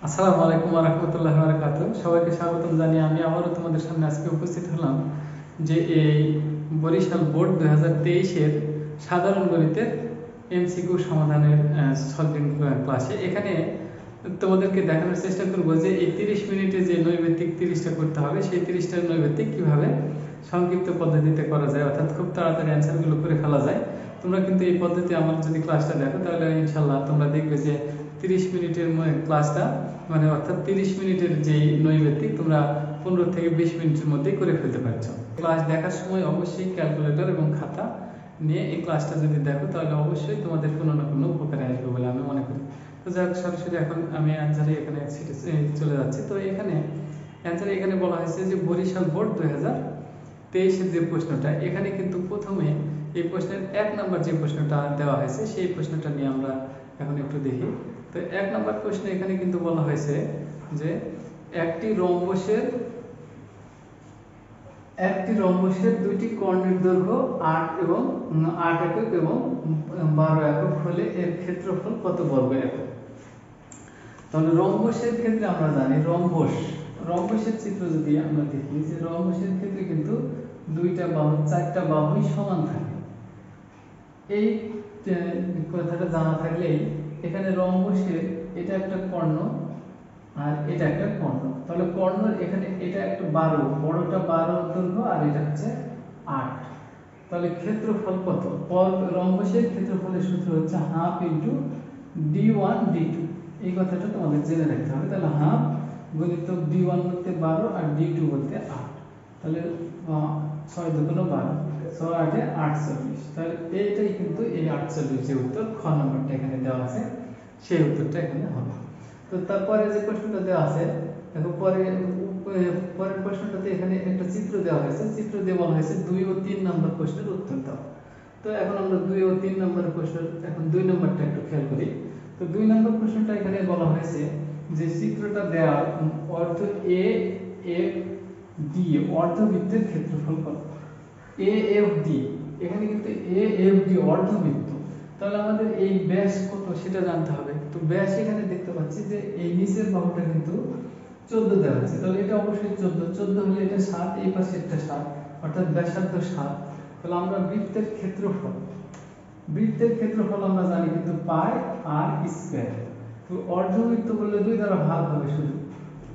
আসসালামু আলাইকুম ওয়া রাহমাতুল্লাহি ওয়া বারাকাতুহু। সবাইকে স্বাগতম জানিয়ে আমি আবারও তোমাদের সামনে আজকে উপস্থিত হলাম যে এই বরিশাল বোর্ড 2023 এর সাধারণ গণিতের এমসিকিউ সমাধানের সলভিং ক্লাসে। এখানে তোমাদেরকে দেখানোর চেষ্টা করব যে এই 30 মিনিটে যে নৈবেদিক 30টা করতে হবে, সেই 30টা নৈবেদিক কিভাবে সংক্ষিপ্ত পদ্ধতিতে করা যায়, অর্থাৎ খুব তাড়াতাড়ি অ্যান্সারগুলো করে ফেলা যায়। তোমরা কিন্তু এই পদ্ধতি আমার যদি ক্লাসটা দেখো তাহলে ইনশাল্লাহ তোমরা দেখবে যে 30 মিনিটের ক্লাসটা মানে অর্থাৎ 30 মিনিটের যে নৈবেদিক তোমরা 15 থেকে 20 মিনিটের মধ্যেই করে ফেলতে পারছো। ক্লাস দেখার সময় অবশ্যই ক্যালকুলেটর এবং খাতা নিয়ে এই ক্লাসটা যদি দেখো তাহলে অবশ্যই তোমাদের কোনো না কোনো উপকারে আসবে বলে আমি মনে করি। তো যাক, সরাসরি এখন আমি অ্যান্সারে এখানে চলে যাচ্ছি। তো এখানে অ্যান্সারে এখানে বলা হয়েছে যে বরিশাল বোর্ড 2023 যে প্রশ্নটা, এখানে কিন্তু প্রথমে এই প্রশ্নের 1 নম্বর যে প্রশ্নটা দেওয়া হয়েছে সেই প্রশ্নটা নিয়ে আমরা এখন একটু দেখি। তো 1 নম্বর প্রশ্নে এখানে কিন্তু বলা হয়েছে যে একটি রম্বসের দুইটি কর্ণের দৈর্ঘ্য 8 একক এবং 12 একক হলে এর ক্ষেত্রফল কত বর্গ একক। তাহলে রম্বসের ক্ষেত্রে আমরা জানি রম্বসের চিত্র যদি আমরা দেখি যে রম্বসের ক্ষেত্রে কিন্তু দুইটা বাহু 4টা বাহুই সমান থাকে। এই কথাটা জানা থাকলেই এখানে রম্বসের এটা একটা কর্ণ আর এটা একটা কর্ণ, তাহলে কর্ণের এখানে এটা একটা 12, বড়টা 12 দৈর্ঘ্য আর এটা হচ্ছে 8, তাহলে ক্ষেত্রফল কত? রম্বসের ক্ষেত্রফলের সূত্র হচ্ছে হাফ ইন্টু d1 d2। এই কথাটা তোমাদের জেনে রাখতে হবে। তাহলে হাফ গুণিতক d1 বলতে 12 আর d2 বলতে 8, তাহলে 6 দুগুণ 12, 6 8 48, তাহলে এইটাই কিন্তু এই 48 যে উত্তর, খ নম্বরটা এখানে দেওয়া আছে সেই উত্তরটা এখানে হবে। তো তারপরে যে প্রশ্নটা দেওয়া আছে দেখো, পরের প্রশ্নটাতে এখানে একটা চিত্র দেওয়া হয়েছে, চিত্র দিয়ে বলা হয়েছে 2 ও 3 নম্বর প্রশ্নের উত্তর দাও। তো এখন আমরা 2 ও 3 নম্বর প্রশ্নের এখন 2 নম্বরটা একটু খেয়াল করি। তো 2 নম্বর প্রশ্নটা এখানে বলা হয়েছে যে চিত্রটা দেওয়া অর্ধ এ এফ ডি অর্ধবৃত্তের ক্ষেত্রফল কত। এ এফ ডি, এখানে কিন্তু এ এফ ডি অর্ধবৃত্ত, তাহলে আমাদের এই ব্যাস কত সেটা জানতে হবে। তো ব্যাস এখানে দেখতে পাচ্ছি যে এই নিচের বাহুটা কিন্তু 14 দেওয়া আছে, তাহলে এটা অবশ্যই 14 হলে এটা 7, এই পাশে একটা 7, অর্থাৎ ব্যাসার্ধ 7। তাহলে আমরা বৃত্তের ক্ষেত্রফল আমরা জানি কিন্তু পাই আর স্কয়ার। তো অর্ধবৃত্ত বললে 2 দ্বারা ভাগ হবে শুধু,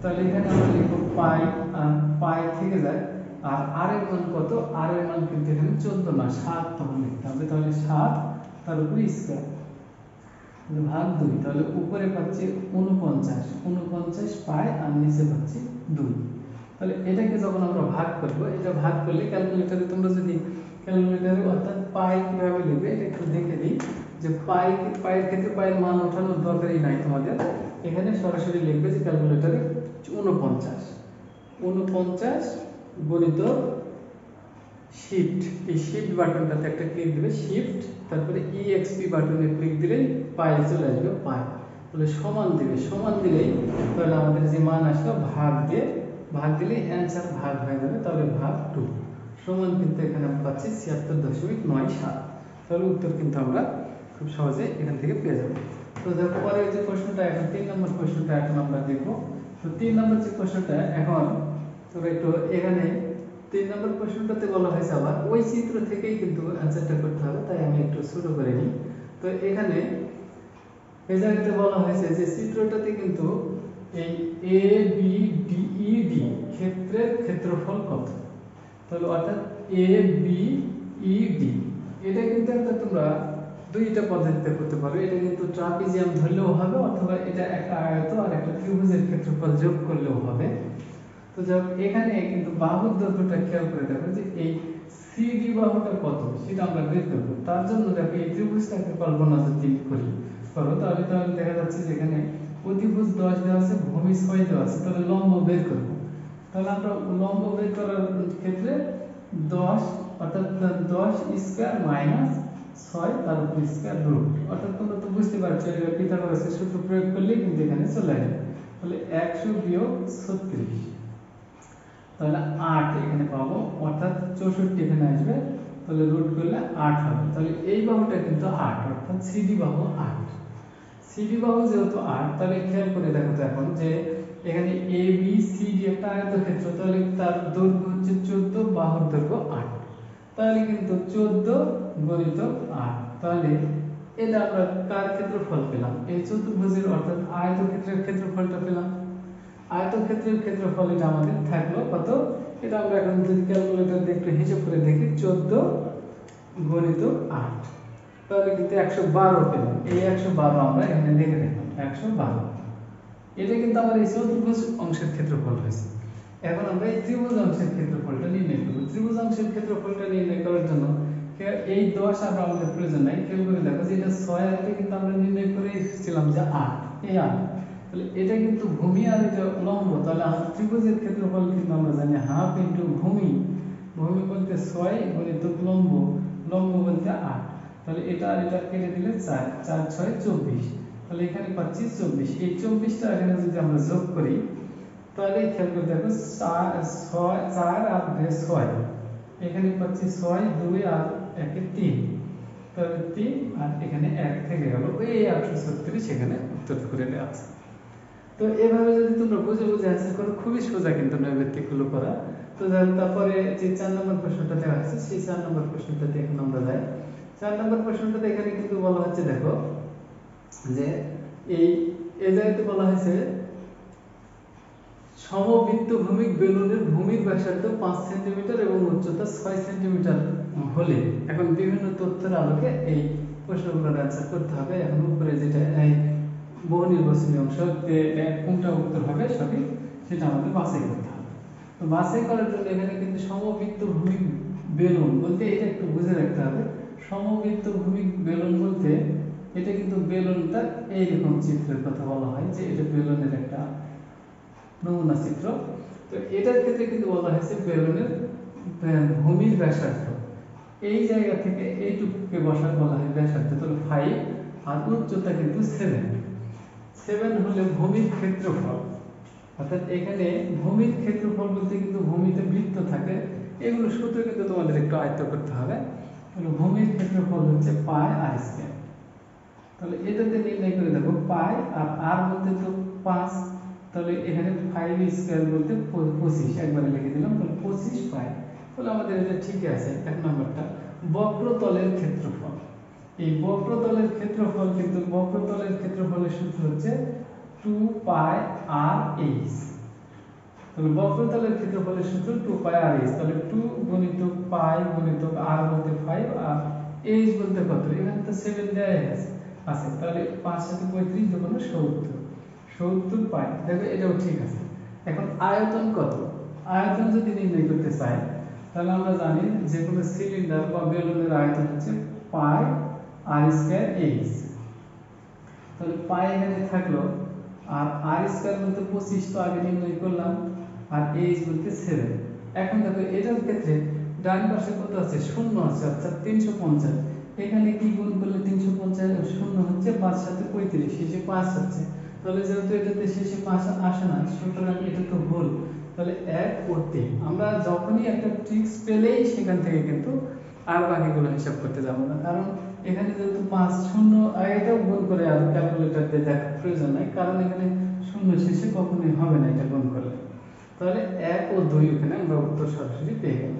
তাহলে এখানে আমরা লিখব পাই, আর পাই থেকে যায়। আর আর এর মান কত? আর এর মান কিন্তু এখানে 14 না 7 তখন লিখতে হবে, তাহলে 7 তার উপরে স্কয়ার ভাগ 2, তাহলে উপরে পাচ্ছি 49 পাই আর নিচে পাচ্ছি 2। তাহলে এটাকে যখন আমরা ভাগ করব, এটা ভাগ করলে ক্যালকুলেটরে তোমরা যদি ক্যালকুলেটরে অর্থাৎ পাই কিভাবে লিখবে এটা একটু দেখে দিই যে পাইয়ের ক্ষেত্রে পাইয়ের মান ওঠানোর দরকারই নাই তোমাদের, এখানে সরাসরি লিখবে যে ক্যালকুলেটরে 49 গণিত শিফট, এই শিফট বাটনটাতে একটা ক্লিক দিবে, শিফট তারপরে ইএক্সপি বাটনে ক্লিক দিলেই পাই চলে আসবে পাই। তাহলে সমান দিলেই তাহলে আমাদের যে মান আসলো ভাগ দিলে অ্যান্সার ভাগ হয়ে যাবে, তাহলে ভাগ 2 সমান কিন্তু এখানে আমরা পাচ্ছি 76.97। তাহলে উত্তর কিন্তু আমরা খুব সহজে এখান থেকে পেয়ে যাব। তো দেখো পরে যে প্রশ্নটা, এখন 3 নম্বর প্রশ্নটা এখন আমরা দেখবো। তো 3 নম্বর যে প্রশ্নটা এখন তোমরা একটু এখানে 3 নম্বর প্রশ্নটাতে বলা হয়েছে আবার ওই চিত্র থেকেই কিন্তু অ্যান্সারটা করতে হবে, তাই আমি একটু শুরু করে নিই। তো এখানে এই জায়গাতে বলা হয়েছে যে চিত্রটাতে কিন্তু এই A B D E D ক্ষেত্রের ক্ষেত্রফল কত। তাহলে অর্থাৎ এ বি ই ডি এটা কিন্তু একটা তোমরা দুইটা পদ্ধতিতে করতে পারো। এটা কিন্তু ট্রাপিজিয়াম ধরলেও হবে, অথবা এটা একটা আয়ত আর একটা ত্রিভুজের ক্ষেত্রফল যোগ করলেও হবে। তো যাক, এখানে কিন্তু বাহুর দৈর্ঘ্যটা খেয়াল করে দেখো যে এই সিডি বাহুটা কত সেটা আমরা বের করব। তার জন্য দেখো এই ত্রিভুজটাকে কল্পনা যদি করো তাহলে দেখা যাচ্ছে যে এখানে অতিভুজ 10 দেওয়া আছে, ভূমি 6 দেওয়া আছে, তাহলে লম্ব বের করব। তাহলে আমরা লম্ব বের করার ক্ষেত্রে 10 অর্থাৎ 10 স্কয়ার মাইনাস 6 তার উপর স্কয়ার রুট, অর্থাৎ তোমরা তো বুঝতে পারছো এটা পিথাগোরাসের সূত্র প্রয়োগ করলে কিন্তু এখানে চলে আসবে। তাহলে 100 বিয়োগ 36, তাহলে 8 এখানে পাবো, অর্থাৎ 64 এখানে আসবে, তাহলে রুট করলে 8 হবে। তাহলে এই বাহুটা কিন্তু 8, অর্থাৎ সিডি বাহু 8। সিডি বাহু যেহেতু 8, তাহলে খেয়াল করে দেখো তো এখন যে এখানে এ বি সি ডি একটা আয়তক্ষেত্র, তাহলে তার দৈর্ঘ্য হচ্ছে 14, বাহুর দৈর্ঘ্য 8, তাহলে কিন্তু 14 গুণিত 8, তাহলে এটা আমরা কার ক্ষেত্রফল পেলাম? এই চতুর্ভুজের অর্থাৎ আয়তক্ষেত্রের ক্ষেত্রফলটা পেলাম। আয়তক্ষেত্রের ক্ষেত্রফল এটা আমাদের থাকলো কত? এটা আমরা এখন যদি ক্যালকুলেটর দিয়ে একটু হিসাব করে দেখি, 14 গুণিত 8, তাহলে কিন্তু 112 পেলাম। এই 112 আমরা এখানে লিখে দিলাম 112। এটা কিন্তু আমার এই চতুর্ভুজ অংশের ক্ষেত্রফল হয়েছে। এখন আমরা এই ত্রিভুজ অংশের ক্ষেত্রফলটা নির্ণয় করব। ত্রিভুজ অংশের ক্ষেত্রফলটা নির্ণয় করার জন্য এই 10 আর আমাদের প্রয়োজন নাই। খেয়াল করে দেখো যে এটা 6 আর এটা কিন্তু আমরা নির্ণয় করে এসেছিলাম যে 8, এই 8, তাহলে এটা কিন্তু ভূমি আর এটা লম্ব, তাহলে ত্রিভুজের ক্ষেত্রফল কিন্তু আমরা জানি হাফ ইনটু ভূমি, ভূমি বলতে 6 গুণিত লম্ব, লম্ব বলতে 8, তাহলে এটা আর এটা কেটে দিলে 4, 4 6 24, তাহলে এখানে পাচ্ছি 24। এই 24টা এখানে যদি আমরা যোগ করি, তাহলে খেয়াল করে দেখো 4 আর 6, এখানে পাচ্ছি 6 2 আর 1 3, তাহলে 3 আর এখানে 1 থেকে গেল, এই 136 এখানে উত্তর করে দেওয়া আছে। তো এভাবে যদি তোমরা বুঝে বুঝে অ্যান্সার করো, খুবই সোজা কিন্তু নৈর্ব্যক্তিকগুলো করা। তো তারপরে যে 4 নম্বর প্রশ্নটা দেওয়া আছে, সেই 4 নম্বর প্রশ্নটাতে এখন আমরা যাই। 4 নম্বর প্রশ্নটাতে এখানে কিন্তু বলা হচ্ছে দেখো যে এই জায়গাতে বলা হয়েছে সমবৃত্ত ভূমিক বেলুনের ভূমির ব্যাসার্ধ 5 সেন্টিমিটার এবং উচ্চতা 6 সেন্টিমিটার হলে এখন বিভিন্ন তথ্যের আলোকে এই প্রশ্নগুলোর অ্যান্সার করতে হবে। এখন উপরে যেটা এই বহু নির্বাচনী অংশ কোনটা উত্তর হবে সঠিক, সেটা আমাদের বাছাই করতে হবে। তো বাছাই করার জন্য এখানে কিন্তু সমবৃত্ত ভূমিক বেলুন বলতে এটা একটু বুঝে রাখতে হবে। সমবৃত্ত ভূমিক বেলুন বলতে এটা কিন্তু বেলুনটা এইরকম চিত্রের কথা বলা হয়, যে এটা বেলুনের একটা নমুনা চিত্র। তো এটার ক্ষেত্রে কিন্তু বলা হয়েছে বেলুনের ভূমির ব্যাসার্ধ এই জায়গা থেকে এইটুকুকে বলা হয় ব্যাসার্ধ, তাহলে 5, আর উচ্চতা কিন্তু 7 হলে ভূমির ক্ষেত্রফল, অর্থাৎ এখানে ভূমির ক্ষেত্রফল বলতে কিন্তু ভূমিতে বৃত্ত থাকে, এগুলো সূত্র কিন্তু তোমাদের একটু আয়ত্ত করতে হবে। তাহলে ভূমির ক্ষেত্রফল হচ্ছে পাই আর স্কয়ার, তাহলে এটাতে নির্ণয় করে দেখো পাই আর আর বলতে তো 5, তাহলে এখানে 5 স্কয়ার বলতে 25, একবারে লিখে দিলাম, তাহলে 25 পাই, তাহলে আমাদের এটা ঠিকই আছে। এক নম্বরটা বক্রতলের ক্ষেত্রফল, এই বক্রতলের ক্ষেত্রফল কিন্তু বক্রতলের ক্ষেত্রফলের সূত্র হচ্ছে 2 পাই আর এইচ, তাহলে বক্রতলের ক্ষেত্রফলের সূত্র 2 পাই আর এইচ, তাহলে 2 গুণিত পাই গুণিত আর বলতে 5 আর এইচ বলতে কত, এখানে তো 7 দেয়া আছে, তাহলে 5 সাথে 35 যখন 70 পাই, দেখো এটাও ঠিক আছে। এখন আয়তন কত, আয়তন যদি নির্ণয় করতে চাই, তাহলে আমরা জানি যে কোনো সিলিন্ডার বা বেলুনের আয়তন হচ্ছে পাই আর স্কয়ার এইচ, তাহলে পাই এখানে থাকলো, আর আর স্কয়ার বলতে 25 তো আগে নির্ণয় করলাম, আর এইচ বলতে 7। এখন দেখো এটার ক্ষেত্রে ডান পাশে কত আছে, শূন্য আছে, অর্থাৎ 350, এখানে কি গুণ করলে 350, শূন্য হচ্ছে 5 সাথে 35, শেষে 5 হচ্ছে, তাহলে যেহেতু এটাতে শেষে 5 আসে না, সুতরাং এটা তো ভুল, তাহলে 1 ও 3। আমরা যখনই একটা ট্রিক্স পেলেই সেখান থেকে কিন্তু আর বাকিগুলো হিসাব করতে যাব না, কারণ এখানে যেহেতু 5 শূন্য, এটাও গুণ করে আর ক্যালকুলেটর দিয়ে দেখার প্রয়োজন নাই, কারণ এখানে শূন্য শেষে কখনোই হবে না এটা গুণ করলে, তাহলে 1 ও 2 এখানে আমরা উত্তর সরাসরি পেয়ে গেল।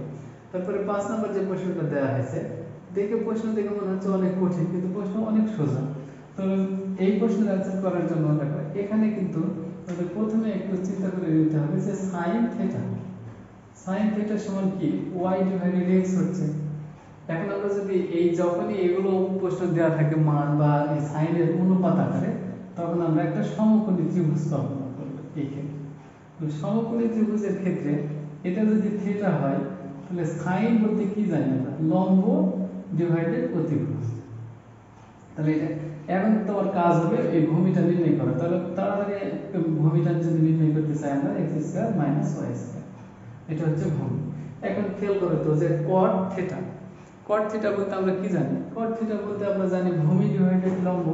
তারপরে 5 নম্বর যে প্রশ্নটা দেওয়া হয়েছে, দেখে প্রশ্ন দেখে মনে হচ্ছে অনেক কঠিন, কিন্তু প্রশ্ন অনেক সোজা। তো এই প্রশ্নের অ্যান্সার করার জন্য দেখো এখানে কিন্তু তাহলে প্রথমে একটু চিন্তা করে নিতে হবে যে sin থিটা সমান কি, y ডিভাইডেড x হচ্ছে। এখন আমরা যদি এই যখনই এগুলো প্রশ্ন দেওয়া থাকে মান বা এই সাইনের অনুপাত আকারে, তখন আমরা একটা সমকোণী ত্রিভুজ কল্পনা করব। এই ক্ষেত্রে সমকোণী ত্রিভুজের ক্ষেত্রে এটা যদি থিটা হয়, তাহলে সাইন বলতে কি জানি আমরা, লম্ব ডিভাইডেড অতিভুজ। তাহলে এটা এখন তোমার কাজ হবে এই ভূমিটা নির্ণয় করা, তাহলে তার আগে ভূমিটা যদি নির্ণয় করতে চাই আমরা x square minus y square, এটা হচ্ছে ভূমি। এখন খেয়াল করো তো যে cot থিটা বলতে আমরা কি জানি, cot থিটা বলতে আমরা জানি ভূমি ডিভাইডেড লম্ব,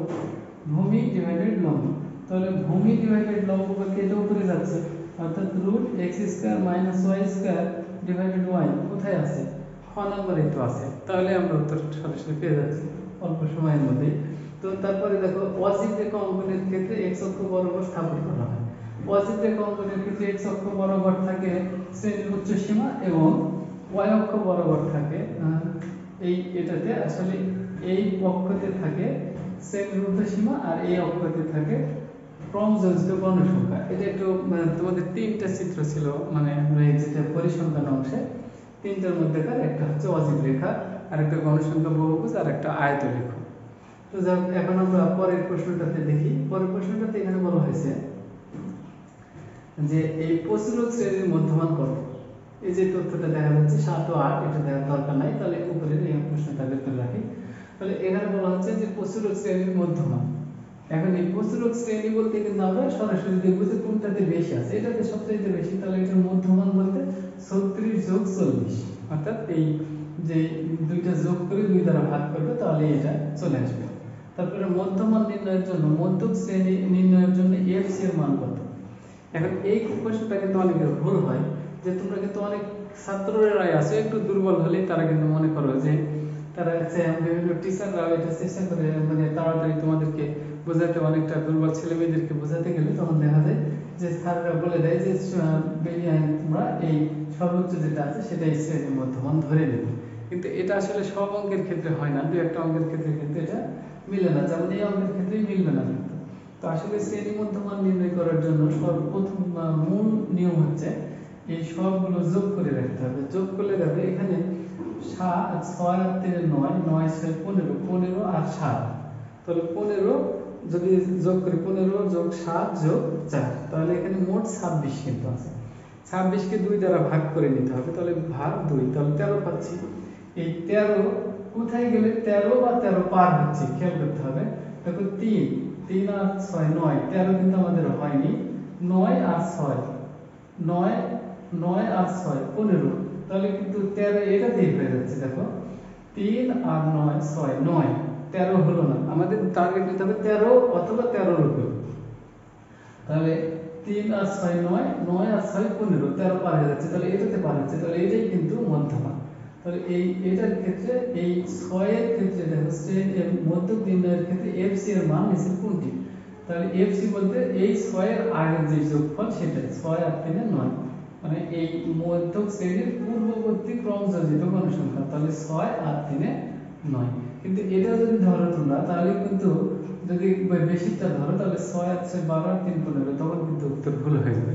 ভূমি ডিভাইডেড লম্ব, তাহলে ভূমি ডিভাইডেড লম্ব বলতে এটা উপরে যাচ্ছে, অর্থাৎ root x square minus y square divided y কোথায় আছে, খ নম্বরে তো আছে, তাহলে আমরা উত্তর সরাসরি পেয়ে যাচ্ছি অল্প সময়ের মধ্যে। তো তারপরে দেখো অজীব রেখা অঙ্কনের ক্ষেত্রে x অক্ষ বরাবর স্থাপন করা হয়। অজীব রেখা অঙ্কনের ক্ষেত্রে x অক্ষ বরাবর থাকে শ্রেণীর উচ্চ সীমা এবং y অক্ষ বরাবর থাকে এটাতে আসলে এই অক্ষতে থাকে শ্রেণীর ঊর্ধ্ব সীমা আর এই অক্ষতে থাকে ক্রমযোজিত গণসংখ্যা। এটা একটু তোমাদের তিনটা চিত্র ছিল, মানে যেটা পরিসংখ্যান অংশে তিনটার মধ্যেকার একটা হচ্ছে অজীব রেখা, আর একটা গণসংখ্যা বহুভুজ, আর একটা আয়তরেখা। তো যাক, এখন আমরা পরের প্রশ্নটাতে দেখি। পরের প্রশ্নটাতে এখানে বলা হয়েছে যে এই প্রচুরক শ্রেণীর মধ্যমান কত। এই যে তথ্যটা দেখা যাচ্ছে 7 ও 8, এটা দেখার দরকার নাই, তাহলে উপরের এই প্রশ্নটা বের করে রাখি। তাহলে এখানে বলা হচ্ছে যে প্রচুরক শ্রেণীর মধ্যমান। এখন এই প্রচুরক শ্রেণী বলতে কিন্তু আমরা সরাসরি দেখব যে কোনটাতে বেশি আছে। এটাতে সবচেয়ে বেশি, তাহলে এটার মধ্যমান বলতে 36 যোগ 40, অর্থাৎ এই যে দুইটা যোগ করে 2 দ্বারা ভাগ করবে তাহলে এটা চলে আসবে। তারপরে মধ্যমান নির্ণয়ের জন্য, মধ্যক শ্রেণী নির্ণয়ের জন্য এফসি এর মান কত। এখন এই প্রশ্নটা কিন্তু অনেকের ভুল হয়, যে তোমরা কিন্তু অনেক ছাত্ররাই আছে একটু দুর্বল হলে তারা কিন্তু মনে করো যে তারা বিভিন্ন টিচাররাও এটা চেষ্টা করে মানে তাড়াতাড়ি তোমাদেরকে বোঝাতে, অনেকটা দুর্বল ছেলে মেয়েদেরকে বোঝাতে গেলে তখন দেখা যায় যে স্যাররা বলে দেয় যে তোমরা এই সর্বোচ্চ যেটা আছে সেটাই শ্রেণীর মধ্যমান ধরে নেবে। কিন্তু এটা আসলে সব অঙ্কের ক্ষেত্রে হয় না, 2-1টা অঙ্কের ক্ষেত্রে কিন্তু এটা মিলে না, যেমন এই অঙ্কের ক্ষেত্রেই মিলবে না। তো আসলে শ্রেণী মধ্যমান নির্ণয় করার জন্য সর্বপ্রথম মূল নিয়ম হচ্ছে এই সবগুলো যোগ করে রাখতে হবে। যোগ করলে দেখো এখানে 6 আর 3 9, 9 6 15, 15 আর 7, তাহলে 15 যদি যোগ করি 15 যোগ 7 যোগ 4, তাহলে এখানে মোট 26 কিন্তু আছে। 26 কে 2 দ্বারা ভাগ করে নিতে হবে, তাহলে ভাগ 2, তাহলে 13 পাচ্ছি। এই 13 কোথায় গেলে 13 বা 13 পার হচ্ছে খেয়াল করতে হবে। দেখো 3 আর 6 9, 13 কিন্তু আমাদের হয়নি। 9 আর 6 9 আর 6 15, তাহলে কিন্তু 13 এটা দিয়ে হয়ে যাচ্ছে। দেখো 3 আর 9 6 9, 13 হলো না, আমাদের টার্গেট নিতে হবে 13 অথবা 13 এর উপর। তাহলে 3 আর 6 9, 9 আর 6 15, 13 পার হয়ে যাচ্ছে, তাহলে এটাতে পার হচ্ছে, তাহলে এটাই কিন্তু মধ্যমান। তাহলে এটার ক্ষেত্রে এই 6 এর ক্ষেত্রে দেখো মধ্যক নির্ণয়ের ক্ষেত্রে এফসি এর মান নিচে কোনটি। তাহলে এফসি বলতে এই 6 এর আগের যে যোগফল সেটাই, 6 আর 3 9, মানে এই মধ্যক শ্রেণীর পূর্ববর্তী ক্রমযোজিত গণসংখ্যা। তাহলে 6 আর 3 9, কিন্তু এটা যদি ধরো তোমরা তাহলে কিন্তু যদি বেশিটা ধরো তাহলে 6 আর 6 12 আর 3 15, তখন কিন্তু উত্তর ভুল হয়ে যাবে।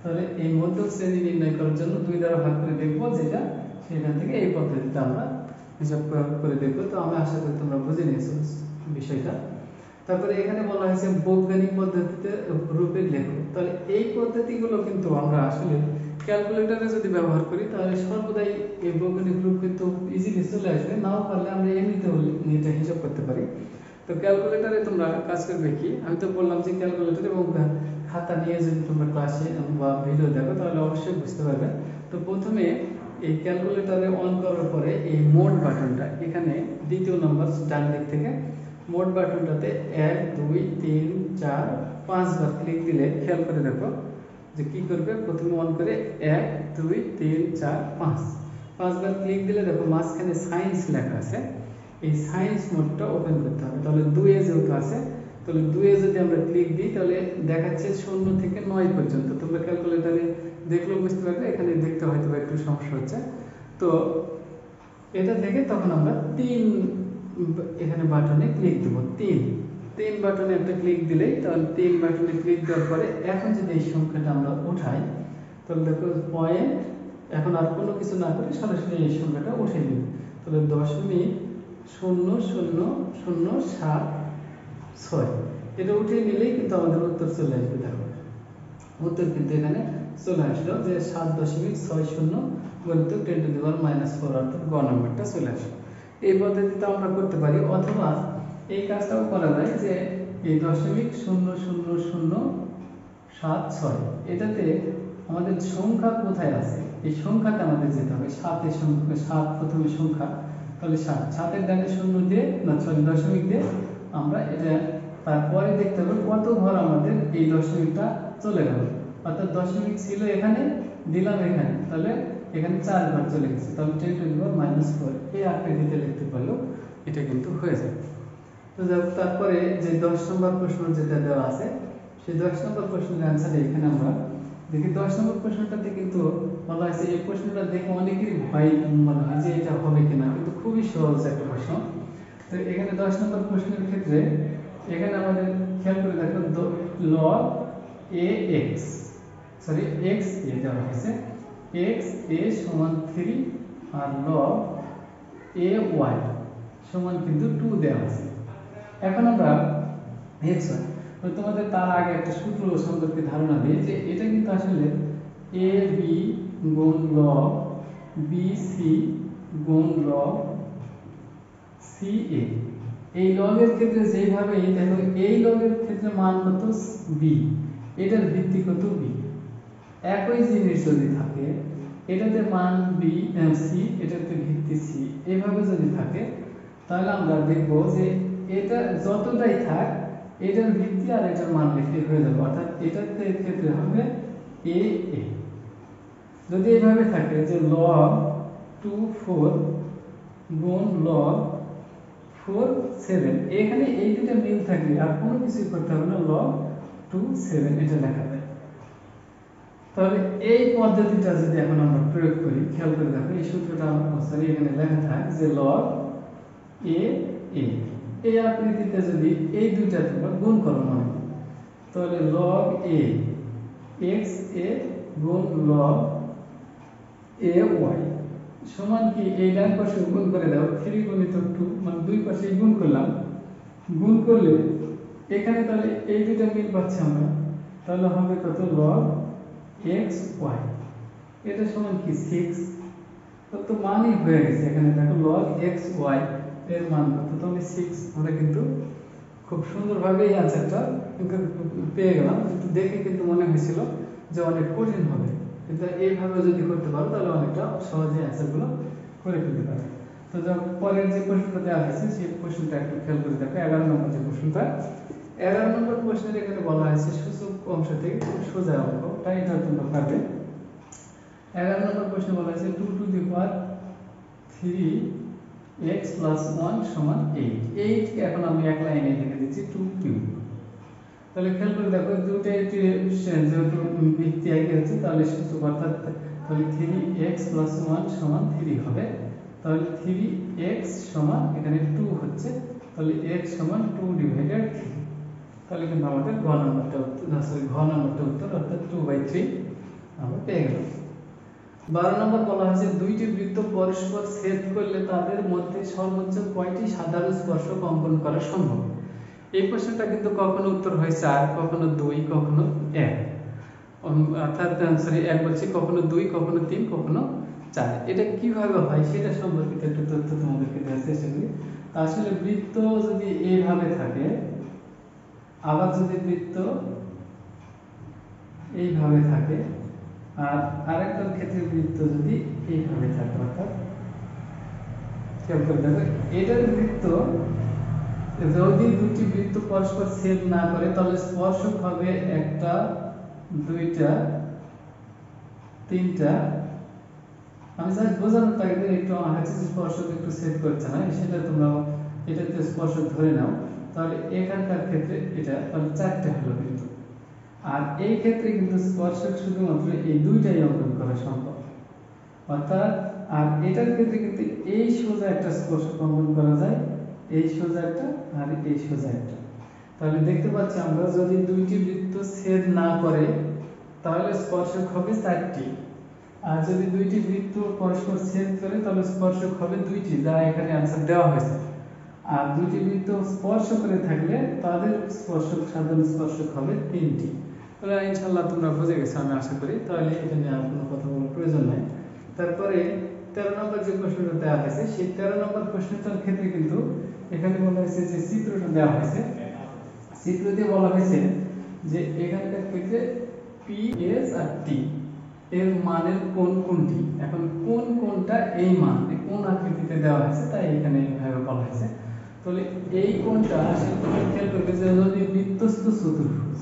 তাহলে এই মধ্যক শ্রেণী নির্ণয় করার জন্য 2 দ্বারা ভাগ করে দেখবো, যেটা সেখান থেকে এই পদ্ধতিতে আমরা হিসাব করে দেখবো। তো আমি আশা করি তোমরা বুঝে নিয়েছো বিষয়টা। তারপরে এখানে বলা হয়েছে বৈজ্ঞানিক পদ্ধতিতে রূপে লেখো। তাহলে এই পদ্ধতিগুলো কিন্তু আমরা আসলে ক্যালকুলেটরে যদি ব্যবহার করি তাহলে সর্বদাই এই বৈজ্ঞানিক রূপ কিন্তু ইজিলি চলে আসবে, নাও পারলে আমরা এমনিতেও এটা হিসাব করতে পারি। তো ক্যালকুলেটরে তোমরা কাজ করবে কি, আমি তো বললাম যে ক্যালকুলেটর এবং খাতা নিয়ে যদি তোমরা ক্লাসে বা ভিডিও দেখো তাহলে অবশ্যই বুঝতে পারবে। তো প্রথমে এই ক্যালকুলেটরে অন করার পরে এই মোড বাটনটা এখানে দ্বিতীয় নম্বর ডান দিক থেকে মোড বাটনটাতে 1 2 3 4 5 বার ক্লিক দিলে খেয়াল করে দেখো যে কি করবে। প্রথমে অন করে 1 2 3 4 5 বার ক্লিক দিলে দেখো মাঝখানে সায়েন্স লেখা আছে, এই সায়েন্স মোডটা ওপেন করতে হবে। তাহলে 2 এ যেহেতু আছে, তাহলে 2 এ যদি আমরা ক্লিক দিই তাহলে দেখাচ্ছে 0 থেকে 9 পর্যন্ত। তোমরা ক্যালকুলেটরে দেখলেও বুঝতে পারবে, এখানে দেখতে হয়তো একটু সমস্যা হচ্ছে। তো এটা থেকে তখন আমরা 3 এখানে বাটনে ক্লিক দেব। 3 বাটনে একটা ক্লিক দিলেই, তাহলে 3 বাটনে ক্লিক দেওয়ার পরে এখন যদি এই সংখ্যাটা আমরা উঠাই তাহলে দেখো পয়েন্ট, এখন আর কোনো কিছু না করে সরাসরি এই সংখ্যাটা উঠে দিই। তাহলে 0.00076 এটা উঠে নিলেই কিন্তু আমাদের উত্তর চলে আসবে। দেখো উত্তর কিন্তু এখানে চলে আসলো যে 7.60 গুণিতক 10 টু দি পাওয়ার -4, অর্থাৎ গ নম্বরটা চলে আসলো। এই পদ্ধতিতে আমরা করতে পারি, অথবা এই কাজটাও করা যায় যে এই 0.00076, এটাতে আমাদের সংখ্যা কোথায় আছে এই সংখ্যাতে আমাদের যেতে হবে। 7 এর সংখ্যা, 7 প্রথমে সংখ্যা, তাহলে 7 এর ডানে 0 দিয়ে না সরি দশমিক দিয়ে আমরা এটা, তারপরে দেখতে হবে কত ঘর আমাদের এই দশমিকটা চলে গেল, অর্থাৎ দশমিক ছিল এখানে, দিলাম এখানে, তাহলে এখানে 4 ঘর চলে গেছে, তাহলে 10 টু দি পাওয়ার -4 এই আকৃতিতে লিখতে পারলেও এটা কিন্তু হয়ে যাবে। তো তারপরে যে 10 নম্বর প্রশ্ন যেটা দেওয়া আছে সেই 10 নম্বর প্রশ্নের অ্যান্সার এখানে আমরা দেখি। 10 নম্বর প্রশ্নটাতে কিন্তু বলা হয়েছে, এই প্রশ্নটা দেখে অনেকেরই ভয় মনে হয় যে এটা হবে কিনা, কিন্তু খুবই সহজ একটা প্রশ্ন। তো এখানে 10 নম্বর প্রশ্নের ক্ষেত্রে এখানে আমাদের খেয়াল করে দেখো log ax sorry x a দেওয়া হয়েছে, x a সমান 3 আর log a y সমান কিন্তু 2 দেওয়া আছে। এখন আমরা x y তোমাদের তার আগে একটা সূত্র সম্পর্কে ধারণা দিই যে এটা কিন্তু আসলে a b গুণ log b c গুণ log c a। এই log এর ক্ষেত্রে যেভাবে দেখো এই log এর ক্ষেত্রে মান কত b, এটার ভিত্তি কত b, একই জিনিস যদি থাকে এটাতে মান b c এটাতে ভিত্তি c, এইভাবে যদি থাকে তাহলে আমরা দেখব যে এটা যতটাই থাক এটার ভিত্তি আর এটার মান লিখে হয়ে যাবে, অর্থাৎ এটাতে ক্ষেত্রে হবে a a। যদি এইভাবে থাকে যে log 2 4 গুণ log 4 7, এখানে এই দুটো মিল থাকলে আর কোনো কিছু করতে হবে না, log 2 7 এটা লেখা যায়। তাহলে এই পদ্ধতিটা যদি এখন আমরা প্রয়োগ করি, খেয়াল করে দেখো এই সূত্রটা সরি এখানে লেখা থাকে যে log a a, এই আকৃতিতে যদি এই দুইটা তোমরা গুণ করো মনে করো, তাহলে log a x a গুণ log a y সমান কি, এই ডান পাশে গুণ করে দাও 3 গুণিত 2 মানে দুই পাশে গুণ করলাম, গুণ করলে এখানে তাহলে এই দুইটা মিল পাচ্ছি আমরা, তাহলে হবে কত log x y, এটা সমান কি 6, তো মানই হয়ে গেছে এখানে দেখো log x y এর মান কত, তাহলে 6। আমরা কিন্তু খুব সুন্দরভাবে এই আনসারটা পেয়ে গেলাম, কিন্তু দেখে কিন্তু মনে হয়েছিল যে অনেক কঠিন হবে, কিন্তু এইভাবে যদি করতে পারো তাহলে অনেকটা সহজে অ্যান্সারগুলো করে ফেলতে পারবে। তো পরের যে প্রশ্নটা দেওয়া হয়েছে সেই প্রশ্নটা একটু খেয়াল করে দেখো, 11 নম্বর যে প্রশ্নটা, 11 নম্বর প্রশ্নের এখানে বলা হয়েছে সূচক অংশ থেকে খুব সোজা অঙ্ক, তাই এটা তোমরা পারবে। 11 নম্বর প্রশ্নে বলা হয়েছে 2 to the power 3 x plus 1 সমান 8, 8 কে এখন আমি এক লাইনে লিখে দিচ্ছি 2 কিউব। তাহলে খেয়াল করে দেখো দুটোই যেহেতু ভিত্তি একই হচ্ছে তাহলে সূচক অর্থাৎ তাহলে 3x প্লাস 1 সমান 3 হবে, তাহলে 3x সমান এখানে 2 হচ্ছে, তাহলে x সমান 2 ডিভাইডেড 3, তাহলে কিন্তু আমাদের ঘ নম্বরটা উত্তর অর্থাৎ 2/3 আমরা পেয়ে গেলাম। 12 নম্বর বলা হয়েছে দুইটি বৃত্ত পরস্পর ছেদ করলে তাদের মধ্যে সর্বোচ্চ কয়টি সাধারণ স্পর্শক অঙ্কন করা সম্ভব। এই প্রশ্নটা কিন্তু কখনো উত্তর হয় 4, কখনো 2, কখনো 1, অর্থাৎ সরি 1 বলছি, কখনো 2, কখনো 3, কখনো 4। এটা কিভাবে হয় সেটা সম্পর্কিত একটু তথ্য তোমাদেরকে দেওয়ার চেষ্টা করি। আসলে বৃত্ত যদি এইভাবে থাকে, আবার যদি বৃত্ত এইভাবে থাকে, আর আরেকটার ক্ষেত্রে বৃত্ত যদি এইভাবে থাকে, অর্থাৎ খেয়াল করে দেখো এটার বৃত্ত যদি দুটি বৃত্ত পরস্পর ছেদ না করে তাহলে স্পর্শক হবে একটা, দুইটা, তিনটা। আমি জাস্ট বোঝানোর তাগিদে একটু আমার কাছে স্পর্শক একটু ছেদ করছে না সেটা তোমরা এটাতে স্পর্শক ধরে নাও, তাহলে এখানকার ক্ষেত্রে এটা তাহলে 4টে হলো কিন্তু, আর এই ক্ষেত্রে কিন্তু স্পর্শক শুধুমাত্র এই দুইটাই অঙ্কন করা সম্ভব, অর্থাৎ আর এটার ক্ষেত্রে কিন্তু এই সোজা একটা স্পর্শক অঙ্কন করা যায়, এই সোজা একটা আর এই সোজা একটা। তাহলে দেখতে পাচ্ছি আমরা যদি দুইটি বৃত্ত ছেদ না করে তাহলে স্পর্শক হবে 4টি, আর যদি দুইটি বৃত্ত পরস্পর ছেদ করে তাহলে স্পর্শক হবে 2টি, যা এখানে आंसर দেওয়া হয়েছে। আর দুইটি বৃত্ত স্পর্শ করে থাকলে তাদের স্পর্শক সাধারণ স্পর্শক হবে 3টি। তাহলে ইনশাআল্লাহ তোমরা বুঝে গেছো আমি আশা করি, তাহলে এটা নিয়ে আর কোনো কথা বলার প্রয়োজন নাই। তারপরে 13 নম্বর যে প্রশ্নটা দেওয়া হয়েছে সেই 13 নম্বর প্রশ্নটার ক্ষেত্রে কিন্তু এখানে বলা হয়েছে যে চিত্রটা দেওয়া হয়েছে, চিত্র দিয়ে বলা হয়েছে যে এখানকার ক্ষেত্রে p s আর t এর মানের কোন কোনটি, এখন কোন কোনটা এই মান কোন আকৃতিতে দেওয়া হয়েছে তাই এখানে এইভাবে বলা হয়েছে। তাহলে এই কোনটা আসলে তোমরা খেয়াল করবে যে যদি বৃত্তস্থ চতুর্ভুজ,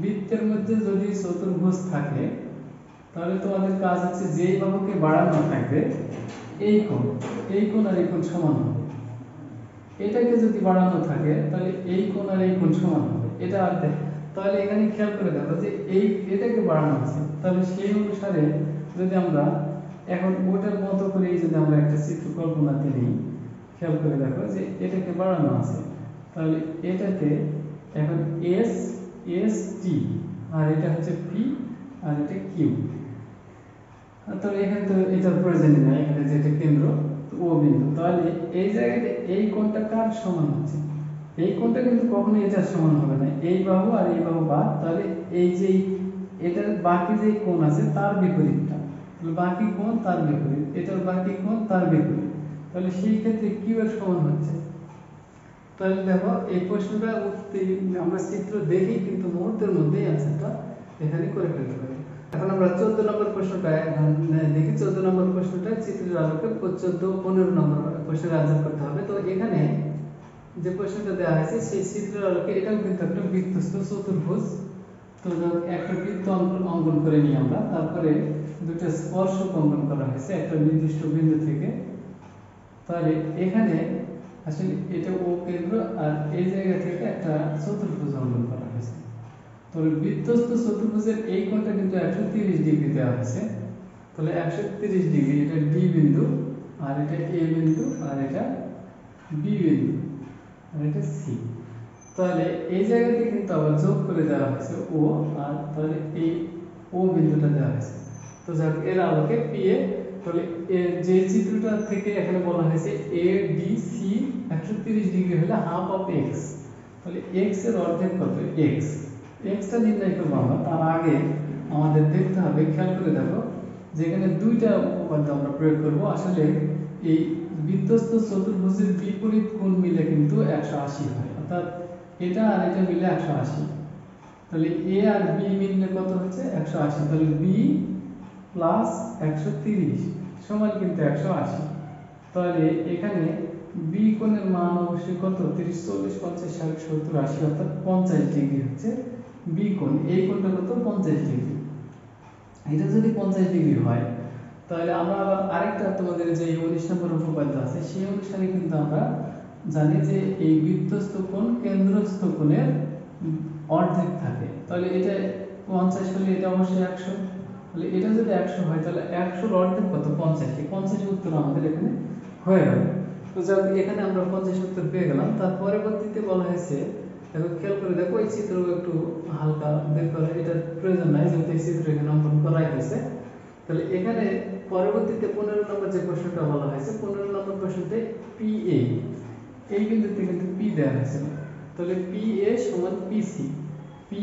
বৃত্তের মধ্যে যদি চতুর্ভুজ থাকে তাহলে তোমাদের কাজ হচ্ছে যেই বাহুকে বাড়ানো থাকবে এই কোণ আর এই কোণ সমান হবে, এটাকে যদি বাড়ানো থাকে তাহলে এই কোণ আর এই কোণ সমান হবে, এটা আর তাহলে এখানে খেয়াল করে দেখো যে এটাকে বাড়ানো আছে, তাহলে সেই অনুসারে যদি আমরা এখন ওটার মতো করে যদি আমরা একটা চিত্র কল্পনাতে নিই, খেয়াল করে দেখো যে এটাকে বাড়ানো আছে, তাহলে এটাতে এখন এস এস টি আর এটা হচ্ছে পি আর এটা কিউ। তাহলে এখানে তো এটার প্রয়োজনই নাই, এখানে যেটা কেন্দ্র ও বিন্দু, তাহলে এই জায়গাতে এই কোণটা কার সমান হচ্ছে? এই কোণটা কিন্তু কখনো এটার সমান হবে না, এই বাহু আর এই বাহু বাদ, তাহলে এই যে এটার বাকি যে কোণ আছে তার বিপরীতটা, তাহলে বাকি কোণ তার বিপরীত, এটার বাকি কোণ তার বিপরীত, তাহলে সেই ক্ষেত্রে কিউ এর সমান হচ্ছে। তাহলে দেখো এই প্রশ্নটা আমরা চিত্র দেখেই কিন্তু মুহূর্তের মধ্যেই অ্যান্সারটা এখানে করে ফেলতে পারি। এখন আমরা 14 নম্বর প্রশ্নটা দেখি। 14 নম্বর প্রশ্নটা চিত্রের আলোকে 14-15 নম্বর প্রশ্নের আনসার করতে হবে। তো এখানে যে প্রশ্নটা দেওয়া হয়েছে সেই চিত্রের আলোকে এটাও কিন্তু একটা বৃত্তস্থ চতুর্ভুজ। তো একটা বৃত্ত অঙ্কন করে নিই আমরা, তারপরে দুটো স্পর্শক অঙ্কন করা হয়েছে একটা নির্দিষ্ট বিন্দু থেকে। তাহলে এখানে আসলে এটা ও কেন্দ্র আর এই জায়গা থেকে একটা চতুর্ভুজ অঙ্কন করা হয়েছে। তাহলে বৃত্তস্থ চতুর্ভুজের এই কোণটা কিন্তু 130 ডিগ্রি দেওয়া হয়েছে, তাহলে 130 ডিগ্রি, এটা ডি বিন্দু আর এটা এ বিন্দু আর এটা বি বিন্দু আর এটা সি। তাহলে এই জায়গাতে কিন্তু আবার যোগ করে দেওয়া হয়েছে ও, আর তাহলে এই ও বিন্দুটা দেওয়া হয়েছে। তো যাক এর আলোকে পি এ, তাহলে যে চিত্রটা থেকে এখানে বলা হয়েছে এ ডি সি 130 ডিগ্রি হলে হাফ অফ এক্স, তাহলে এক্স এর অর্ধেক কত? এক্স, এক্সটা নির্ণয় করবো আমরা, তার আগে আমাদের দেখতে হবে, খেয়াল করে দেখো যেখানে দুইটা উপপাদ্য আমরা প্রয়োগ করব। আসলে এই বৃত্তস্থ চতুর্ভুজের বিপরীত কোণ মিলে কিন্তু 180 হয়, অর্থাৎ এটা আর এটা মিলে 180, তাহলে এ আর বি মিললে কত হচ্ছে? 180, তাহলে বি প্লাস 130 সমান কিন্তু 180। তাহলে এখানে বি কোণের মান অবশ্যই কত? 30, 40, 50, 60, 70, 80, অর্থাৎ 50 ডিগ্রি হচ্ছে বি কোণ। এই কোণটা কত? 50 ডিগ্রি। এটা যদি 50 ডিগ্রি হয় তাহলে আমরা আবার আরেকটা তোমাদের যে 19 নম্বর উপপাদ্য আছে সেই অনুসারে কিন্তু আমরা জানি যে এই বৃত্তস্থ কোণ কেন্দ্রস্থ কোণের অর্ধেক থাকে, তাহলে এটা 50 হলে এটা অবশ্যই 100, তাহলে এটা যদি 100 হয় তাহলে 100 এর অর্ধেক কত? 50, এই 50 উত্তর আমাদের এখানে হয়ে গেল। তো যাক এখানে আমরা 50 উত্তর পেয়ে গেলাম। তার পরবর্তীতে বলা হয়েছে, দেখো খেয়াল করে দেখো এই চিত্র একটু হালকা দেখো, এটার প্রয়োজন নাই যেহেতু এই চিত্র এখানে অঙ্কন করাই হয়েছে। তাহলে এখানে পরবর্তীতে 15 নম্বর যে প্রশ্নটা বলা হয়েছে, 15 নম্বর প্রশ্নতে পি এ, এই বিন্দুতে কিন্তু পি দেওয়া হয়েছে, তাহলে পি এ সমান পিসি, পি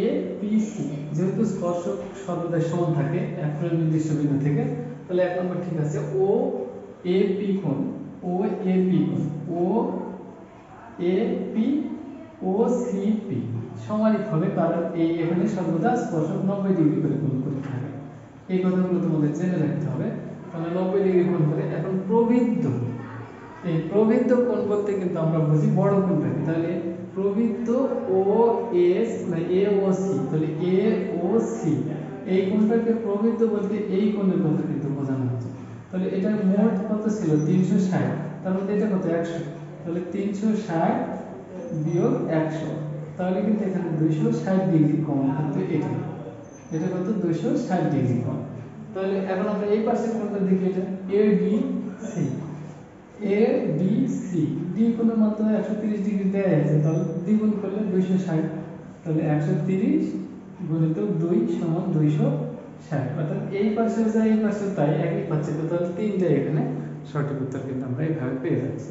এ পিসি, যেহেতু স্পর্শক সর্বদা সমান থাকে একটা নির্দিষ্ট বিন্দু থেকে, তাহলে এক নম্বর ঠিক আছে। ও এ পি কোণ, ও এ পি কোণ, O A P O C P সমানিত হবে, কারণ এই এখানে সর্বদা স্পর্শক 90 ডিগ্রি করে কোণ করে থাকে। এই কথাগুলো তোমাদের জেনে রাখতে হবে। তাহলে 90 ডিগ্রি কোণ করে। এখন প্রবৃদ্ধ, এই প্রবৃদ্ধ কোণ বলতে কিন্তু আমরা বুঝি বড় কোণটাকে, তাহলে প্রবৃদ্ধ ও এস মানে এ ও সি, তাহলে এ ও সি এই কোণটাকে প্রবৃদ্ধ বলতে এই কোণের কথা কিন্তু বোঝানো হচ্ছে। তাহলে এটার মোট কত ছিল? 360, তার মধ্যে এটা কত? 100, তাহলে 360 বিয়োগ 100, তাহলে কিন্তু এখানে 260 ডিগ্রি কোণ কিন্তু এটা কত? 260 ডিগ্রি কোণ। তাহলে এখন আমরা এই পাশের কোণটা দেখি, এটা A D C, A D C, D কোণের মান তো 130 ডিগ্রি দেয়া আছে, তাহলে দ্বিগুণ করলে 260, তাহলে 130 গুণিত 2 সমান 260, অর্থাৎ এই পাশে যা এই পাশে তাই একই পাচ্ছে, তাহলে তিনটাই এখানে সঠিক উত্তর কিন্তু আমরা এইভাবে পেয়ে যাচ্ছি।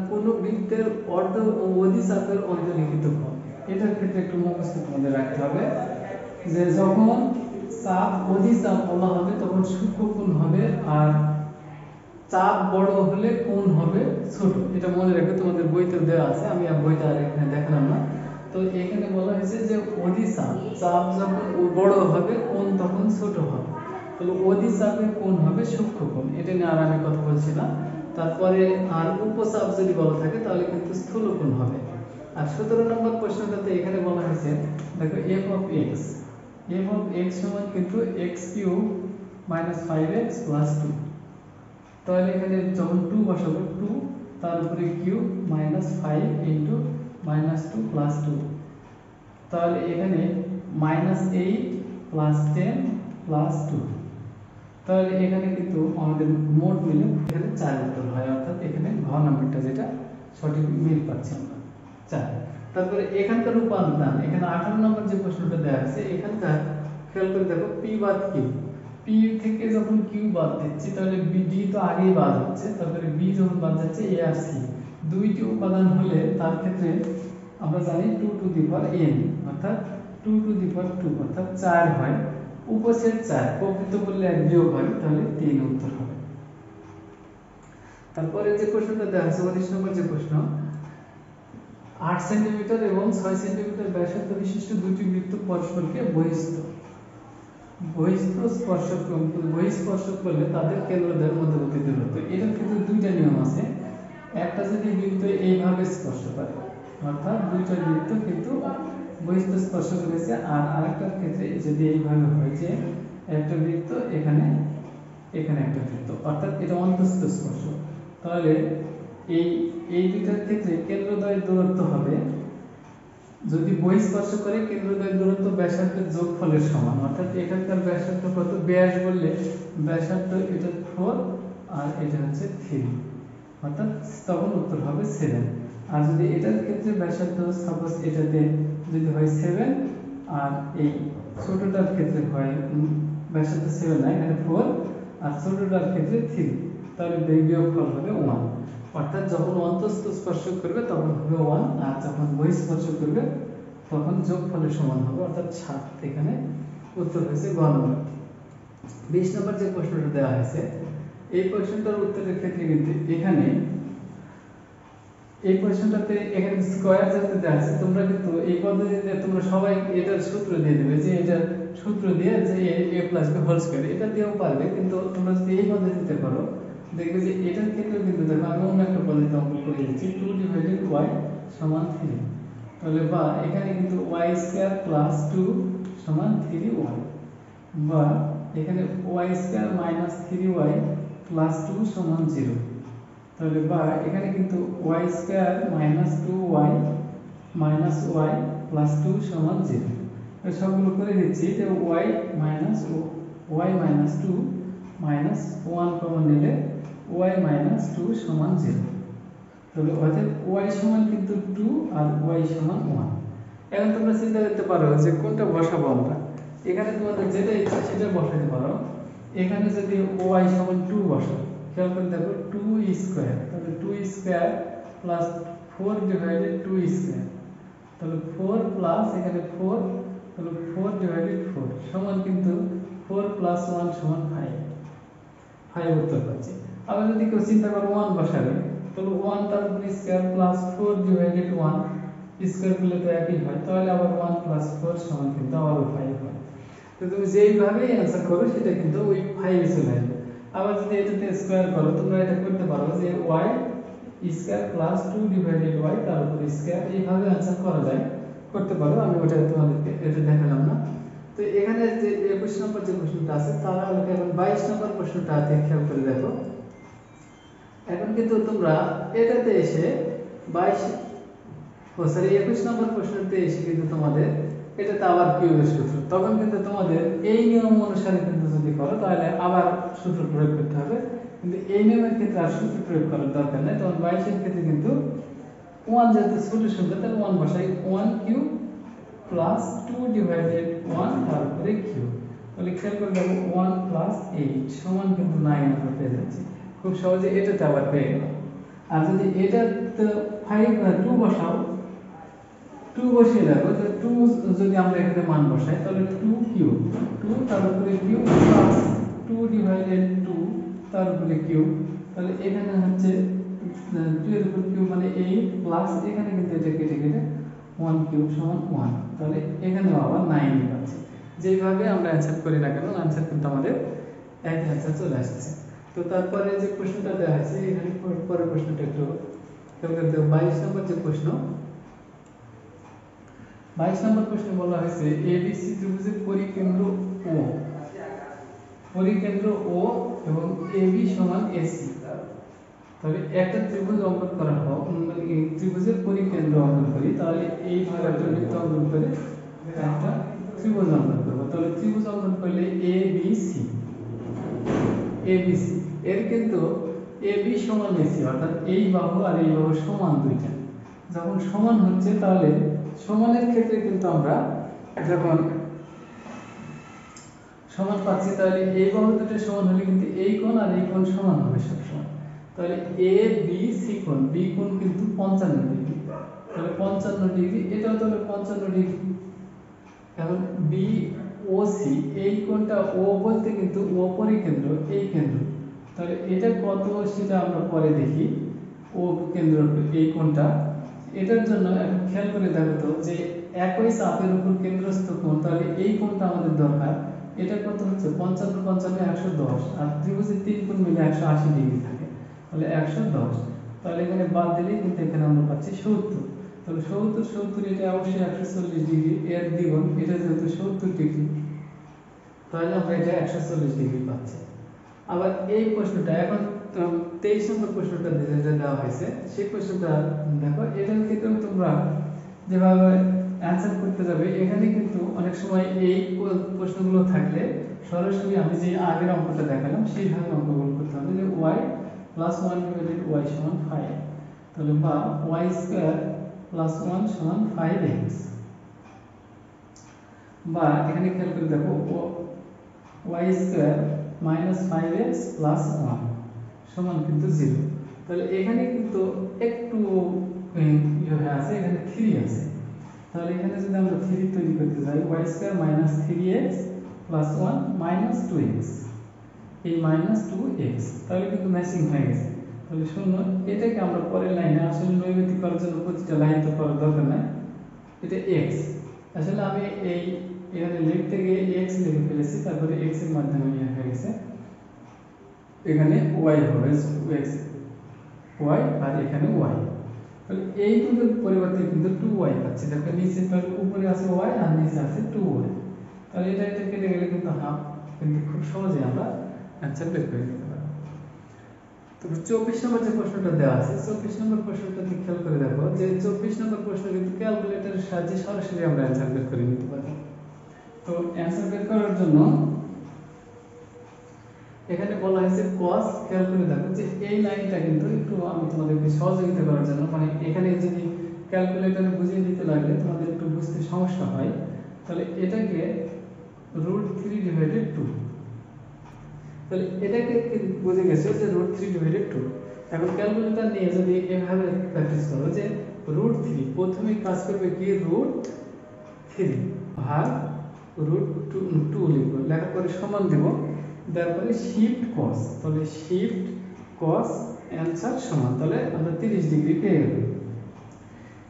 কোন বৃত্তের অর্ধ অধিচাপের অন্তর্লিখিত কোণ, এটার ক্ষেত্রে একটু মুখস্থ তোমাদের রাখতে হবে যে যখন চাপ অধিচাপ বলা হবে তখন সূক্ষ্ম কোণ হবে, আর চাপ বড় হলে কোণ হবে ছোট। এটা মনে রাখবে, তোমাদের বইতে দেওয়া আছে, আমি আর বইটা আর এখানে দেখালাম না। তো এখানে বলা হয়েছে যে অধিচাপ, চাপ যখন বড় হবে কোণ তখন ছোট হবে, তাহলে অধিচাপে কোণ হবে সূক্ষ্ম কোণ। এটা নিয়ে আর আমি কথা বলছি না। তারপরে আর উপচাপ যদি বলা থাকে তাহলে কিন্তু স্থূল কোণ হবে। আর 17 নম্বর প্রশ্নটাতে এখানে বলা হয়েছে, দেখো F of x, F of x সমান কিন্তু x cube minus 5x plus 2, তাহলে এখানে যখন 2 বসাবো 2, তার উপরে cube minus 5 into minus 2 plus 2। তাহলে এখানে মাইনাস 8 প্লাস 10 প্লাস 2। তাহলে এখানে কিন্তু আমাদের মোট মিলে এখানে 4 উত্তর হয়, অর্থাৎ এখানে ঘ নাম্বারটা যেটা সঠিক মিল পাচ্ছি আমরা 4। তারপরে এখানকার রূপান্তর, এখানে 18 নম্বর যে প্রশ্নটা দেওয়া আছে এখানকার খেয়াল করে দেখো পি বাদ কিউ, পি থেকে যখন কিউ বাদ দিচ্ছি তাহলে ডি তো আগেই বাদ হচ্ছে, তারপরে বি যখন বাদ যাচ্ছে এ আর সি দুইটি উপাদান হলে তার ক্ষেত্রে আমরা জানি 2 টু দি পাওয়ার n, অর্থাৎ 2 টু দি পাওয়ার 2 অর্থাৎ 4 হয়, উপসেট 4 প্রকৃত বললে 1 বিয়োগ হয়, তাহলে 3 উত্তর হবে। তারপরে যে প্রশ্নটা দেওয়া আছে 19 নম্বর যে প্রশ্ন, 8 সেন্টিমিটার এবং 6 সেন্টিমিটার ব্যাসার্ধ বিশিষ্ট দুটি বৃত্ত পরস্পরকে বহিঃস্পর্শ করলে তাদের কেন্দ্রদ্বয়ের মধ্যবর্তী দূরত্ব। এটার ক্ষেত্রে দুইটা নিয়ম আছে। একটা যদি বৃত্ত এইভাবে স্পর্শ করে, অর্থাৎ দুইটা বৃত্ত কিন্তু বহিঃস্থ স্পর্শ করেছে, আর আরেকটার ক্ষেত্রে যদি এইভাবে হয় যে একটা বৃত্ত এখানে একটা বৃত্ত, অর্থাৎ এটা অন্তঃস্থ স্পর্শ, তাহলে এই দুইটার ক্ষেত্রে কেন্দ্রদ্বয়ের দূরত্ব হবে, যদি বহিঃস্পর্শ করে কেন্দ্রদ্বয়ের দূরত্ব ব্যাসার্ধের যোগফলের সমান, অর্থাৎ এখানকার ব্যাসার্ধ কত, ব্যাস বললে ব্যাসার্ধ এটা 4 আর এটা হচ্ছে 3, অর্থাৎ তখন উত্তর হবে 7। আর যদি এটার ক্ষেত্রে ব্যাসার্ধ সাপোজ এটাতে যদি হয় 7 আর এই ছোটটার ক্ষেত্রে হয় ব্যাসার্ধ 7 না, এখানে 4 আর ছোটটার ক্ষেত্রে 3, তাহলে বিয়োগফল হবে 1, অর্থাৎ যখন অন্তঃস্থ স্পর্শ করবে তখন হবে 1 আর যখন বহিঃস্পর্শ করবে তখন যোগফলের সমান হবে, অর্থাৎ 7। এখানে উত্তর হয়েছে গ নম্বর। 20 নম্বর যে প্রশ্নটা দেওয়া হয়েছে এই প্রশ্নটার উত্তরের ক্ষেত্রে কিন্তু এখানে এই প্রশ্নটাতে এখানে স্কয়ার যেহেতু দেওয়া আছে, তোমরা কিন্তু এই পদ্ধতিতে তোমরা সবাই এটার সূত্র দিয়ে দেবে, যে এটার সূত্র দিয়ে যে a plus b whole square, এটা দিয়েও পারবে, কিন্তু তোমরা যদি এই পদ্ধতিতে করো দেখবে যে এটার ক্ষেত্রে কিন্তু দেখো আমি অন্য একটা পদ্ধতি অঙ্কন করে দিচ্ছি, 2 ডিভাইডেড y সমান 3, তাহলে বা এখানে কিন্তু y স্কয়ার প্লাস 2 সমান 3y, বা এখানে y square minus 3y plus 2 সমান 0, তাহলে বা এখানে কিন্তু y square minus 2y minus y plus 2 সমান 0। এই সবগুলো করে দিচ্ছি যে y মাইনাস 2 মাইনাস 1 কমন নিলে y মাইনাস 2 সমান 0, তাহলে অর্থাৎ y সমান কিন্তু 2 আর y সমান 1। এখন তোমরা চিন্তা করতে পারো যে কোনটা বসাবো আমরা, এখানে তোমাদের যেটা ইচ্ছা সেটা বসাতে পারো। এখানে যদি y সমান 2 বসাও, খেয়াল করে দেখো 2 স্কয়ার, তাহলে 2 স্কয়ার প্লাস 4 ডিভাইডেড 2 স্কয়ার, তাহলে 4 প্লাস এখানে 4, তাহলে 4 ডিভাইডেড 4 সমান কিন্তু 4 প্লাস 1 সমান 5 উত্তর পাচ্ছি। আবার যদি কেউ চিন্তা করো 1 বসাবে, তাহলে 1 তার উপরে স্কয়ার প্লাস 4 ডিভাইডেড 1 স্কয়ার করলে তো একই হয়, তাহলে আবার 1 প্লাস 4 সমান কিন্তু আবার 5 হয়। তো তুমি যেইভাবে অ্যানসার করো সেটা কিন্তু ওই 5 এ চলে আসবে। আবার যদি এটাতে স্কয়ার করো তোমরা এটা করতে পারো যে y square plus 2 divided y তার উপর স্কয়ার, এইভাবে অ্যানসার করা যায়, করতে পারো। আমি ওটা তোমাদেরকে এটা দেখালাম না। তো এখানে যে 21 নম্বর যে প্রশ্নটা আছে তার আলোকে এখন 22 নম্বর প্রশ্নটা খেয়াল করে দেখো। এখন কিন্তু তোমরা এটাতে এসে 21 নম্বর প্রশ্নতে এসে কিন্তু তোমাদের এটাতে আবার কিউবের সূত্র, তখন কিন্তু তোমাদের এই নিয়ম অনুসারে কিন্তু যদি করো তাহলে আবার সূত্র প্রয়োগ করতে হবে, কিন্তু এই নিয়মের ক্ষেত্রে আর সূত্র প্রয়োগ করার দরকার নেই। তখন 22 এর ক্ষেত্রে কিন্তু 1 যেহেতু সলিউশন তাহলে 1 বসাই, 1 কিউব প্লাস 2 ডিভাইডেড 1 তার উপরে কিউব, তাহলে খেয়াল করে দেখো 1 প্লাস 8 সমান কিন্তু 9 আমরা পেয়ে যাচ্ছি খুব সহজে, এটাতে আবার পেয়ে গেলাম। আর যদি এটাতে 2 বসাও, 2 বসিয়ে দেখো যে 2 যদি আমরা এখানে মান বসাই তাহলে 2 কিউব, 2 তার উপরে কিউব প্লাস 2 ডিভাইডেড 2 তার উপরে কিউব, তাহলে এখানে হচ্ছে 2 এর উপর কিউব মানে 8 প্লাস এখানে কিন্তু এটা কেটে কেটে 1 কিউব সমান 1, তাহলে এখানেও আবার 9 পাচ্ছি। যেভাবে আমরা অ্যানসার করি না কেন অ্যানসার কিন্তু আমাদের এক অ্যানসার চলে আসছে। তো তারপরে যে প্রশ্নটা দেওয়া আছে এখানে পরের প্রশ্নটা একটু খেয়াল করে দেখো। 22 নম্বর যে প্রশ্ন, 22 নম্বর প্রশ্নে বলা হয়েছে এবিসি ত্রিভুজের পরিকেন্দ্র ও এবং এবি সমান এসি, তাহলে একটা ত্রিভুজ অঙ্কন করা হোক, এই ত্রিভুজের পরিকেন্দ্র অঙ্কন করি, তাহলে এইভাবে একটা বৃত্ত অঙ্কন করে একটা ত্রিভুজ অঙ্কন করবো। তাহলে ত্রিভুজ অঙ্কন করলে এ বি সি, ABC এর কিন্তু AB সমান AC, অর্থাৎ এই বাহু আর এই বাহু সমান দুইটা। যখন সমান হচ্ছে তাহলে সমানের ক্ষেত্রে কিন্তু আমরা যখন সমান পাচ্ছি, তাহলে এই বাহু দুটো সমান হলে কিন্তু এই কোণ আর এই কোণ সমান হবে সবসময়। তাহলে ABC কোণ, B কোণ কিন্তু 55 ডিগ্রি, তাহলে 55 ডিগ্রি, এটাও তাহলে 55 ডিগ্রি। এখন BOC, এই কোণটা O বলতে কিন্তু O পরিকেন্দ্র, এই কেন্দ্র, তাহলে এটা কত সেটা আমরা পরে দেখি। O কেন্দ্র এই কোণটা, এটার জন্য এখন খেয়াল করে দেখো তো যে একই চাপের উপর কেন্দ্রস্থ কোণ, তাহলে এই কোণটা আমাদের দরকার। এটা কত হচ্ছে 55 55 110, আর ত্রিভুজের তিন কোণ মিলে 180 ডিগ্রি থাকে, তাহলে 110। তাহলে এখানে বাদ দিলেই কিন্তু এখানে আমরা পাচ্ছি 70। তাহলে 70 70, এটা অবশ্যই 140 ডিগ্রি, এর দ্বিগুণ, এটা যেহেতু 70 ডিগ্রি, তাহলে আমরা এটা 140 ডিগ্রি পাচ্ছি। আবার এই প্রশ্নটা এখন 23 নম্বর প্রশ্নটা যেটা দেওয়া হয়েছে, সেই প্রশ্নটা দেখো, এটার ক্ষেত্রে তোমরা যেভাবে অ্যান্সার করতে যাবে, এখানে কিন্তু অনেক সময় এই প্রশ্নগুলো থাকলে সরাসরি আমি যে আগের অঙ্কটা দেখালাম সেইভাবে অঙ্কগুলো করতে হবে, যে y + 1 / y = 5, তাহলে বা y² + 1 = 5x, বা এখানে খেয়াল করে দেখো y² - 5x + 1 সমান কিন্তু 0। তাহলে এখানে কিন্তু একটু ইয়ে আছে, এখানে 3 আছে, তাহলে এখানে যদি আমরা 3 তৈরি করতে যাই, y² - 3x + 1 - 2x, এই -2x, তাহলে কিন্তু ম্যাচিং হয়ে গেছে। তাহলে শূন্য, এটাকে আমরা পরের লাইনে আসলে নৈমিত্তিক করার জন্য প্রতিটা লাইন তো করার দরকার নাই, এটা x, আসলে আমি এই এখানে লিখতে গিয়ে x লিখে ফেলেছি, তারপরে x এর মাধ্যমে নিয়ে হয়ে গেছে, এখানে y হবে, x y আর এখানে y, তাহলে এই দুটোর পরিবর্তে কিন্তু 2y পাচ্ছি। দেখো নিচে, তাহলে উপরে আছে y আর নিচে আছে 2y, তাহলে এটা কেটে গেলে কিন্তু হাফ, কিন্তু খুব সহজে আমরা অ্যানসার বের করে নিতে পারবো। তবে 24 নম্বর যে প্রশ্নটা দেওয়া আছে, 24 নম্বর প্রশ্নটা খেয়াল করে দেখো, যে 24 নম্বর প্রশ্ন কিন্তু ক্যালকুলেটরের সাহায্যে সরাসরি আমরা অ্যানসার বের করে নিতে পারবো। তো অ্যানসার বের করার জন্য এখানে বলা হয়েছে cos, খেয়াল করে দেখো যে এই লাইনটা কিন্তু একটু আমি তোমাদেরকে সহযোগিতা করার জন্য, মানে এখানে যদি ক্যালকুলেটরে বুঝিয়ে দিতে লাগলে তোমাদের একটু বুঝতে সমস্যা হয়, তাহলে এটাকে √3/2, তাহলে এটাকে বুঝে গেছো যে √3/2। এখন ক্যালকুলেটর নিয়ে যদি এভাবে প্র্যাকটিস করো যে √3, প্রথমে কাজ করবে কি, √3 ভাগ √2 লিখবো, লেখার পরে সমান দেব, তারপরে শিফট cos, তাহলে শিফট cos অ্যানসার সমান, তাহলে আমরা 30 ডিগ্রি পেয়ে গেল।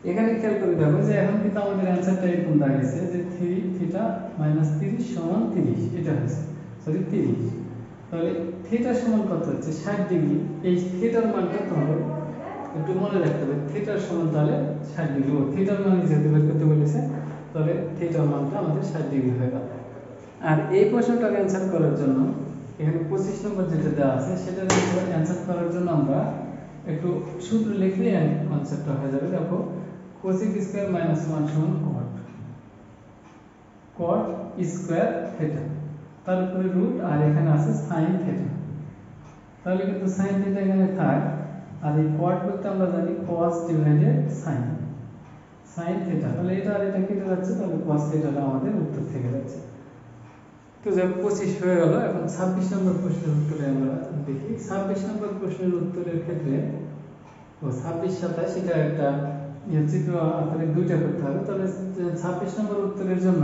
এখানে খেয়াল করে দেখো যে এখন কিন্তু আমাদের অ্যানসারটা এরকম দাঁড়িয়েছে যে 3 θ - 30 = 30, এটা হচ্ছে সরি 30, তাহলে থিটা সমান কত হচ্ছে 60 ডিগ্রি। এই থিটার মানটা তোমাদের একটু মনে রাখতে হবে, থিটার সমান তাহলে 60 ডিগ্রি, ও থিটার মান যেহেতু বের করতে বলেছে, তাহলে থিটার মানটা আমাদের 60 ডিগ্রি হয়ে গেল। আর এই প্রশ্নটার অ্যানসার করার জন্য এখানে 25 নম্বর যেটা দেওয়া আছে, সেটার অ্যানসার করার জন্য আমরা একটু সূত্র লিখলে অ্যানসারটা হয়ে যাবে। দেখো cosec² - 1 = cot স্কয়ার থিটা, তার উপরে রুট, আর এখানে আছে sin থিটা, তাহলে কিন্তু sin থিটা এখানে থাক, আর এই cot বলতে আমরা জানি cos / sin থিটা, তাহলে এটা আর এটা কেটে যাচ্ছে, তাহলে cos থিটাটা আমাদের উত্তর থেকে যাচ্ছে। তো যাক 25 হয়ে গেল। এখন 26 নম্বর প্রশ্নের উত্তরে আমরা দেখি। 26 নম্বর প্রশ্নের উত্তরের ক্ষেত্রে 26 27, এটা একটা চিত্র আকারে দুইটা করতে হবে। তাহলে 26 নম্বর উত্তরের জন্য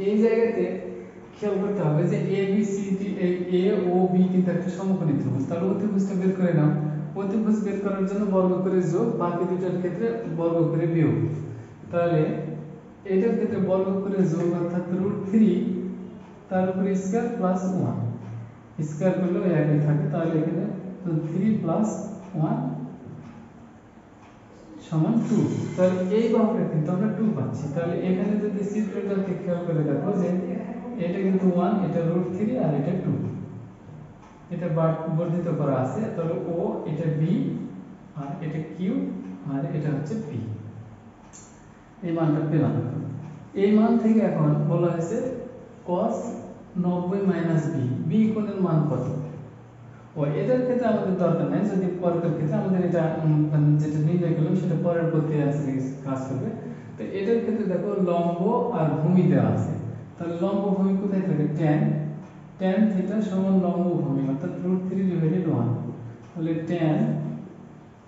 এই জায়গাতে খেয়াল করতে হবে যে ABCD, এই A ও B কিন্তু একটা সমকোণী ত্রিভুজ, তাহলে অতিভুজটা বের করে নাও। অতিভুজ বের করার জন্য বর্গ করে যোগ, বাকি দুটার ক্ষেত্রে বর্গ করে বিয়োগ, তাহলে এটার ক্ষেত্রে বর্গ করে যোগ, অর্থাৎ √3 তার উপরে স্কয়ার প্লাস 1, স্কয়ার করলেও একই থাকে, তাহলে এখানে 3 + 1 = 2, তাহলে এই বাহুটা কিন্তু আমরা 2 পাচ্ছি। তাহলে এখানে যদি চিত্রটাকে খেয়াল করে দেখো যে এটা কিন্তু 1, এটা √3 আর এটা 2, এটা বর্ধিত করা আছে, তাহলে ও, এটা বি, আর এটা কিউ, আর এটা হচ্ছে পি। এই মানটা পেলাম। এই মান থেকে এখন বলা হয়েছে cos 90 মাইনাস বি, বি কোণের মান কত? ও এটার ক্ষেত্রে আমাদের দরকার নাই, যদি পরের ক্ষেত্রে আমাদের এটা যেটা নির্ণয় করলাম সেটা পরের প্রতি কাজ করবে। তো এটার ক্ষেত্রে দেখো লম্ব আর ভূমি দেওয়া আছে, তাহলে লম্ব ভূমি কোথায় থাকে? tan থিটা সমান লম্ব ভূমি অর্থাৎ √3/1, তাহলে tan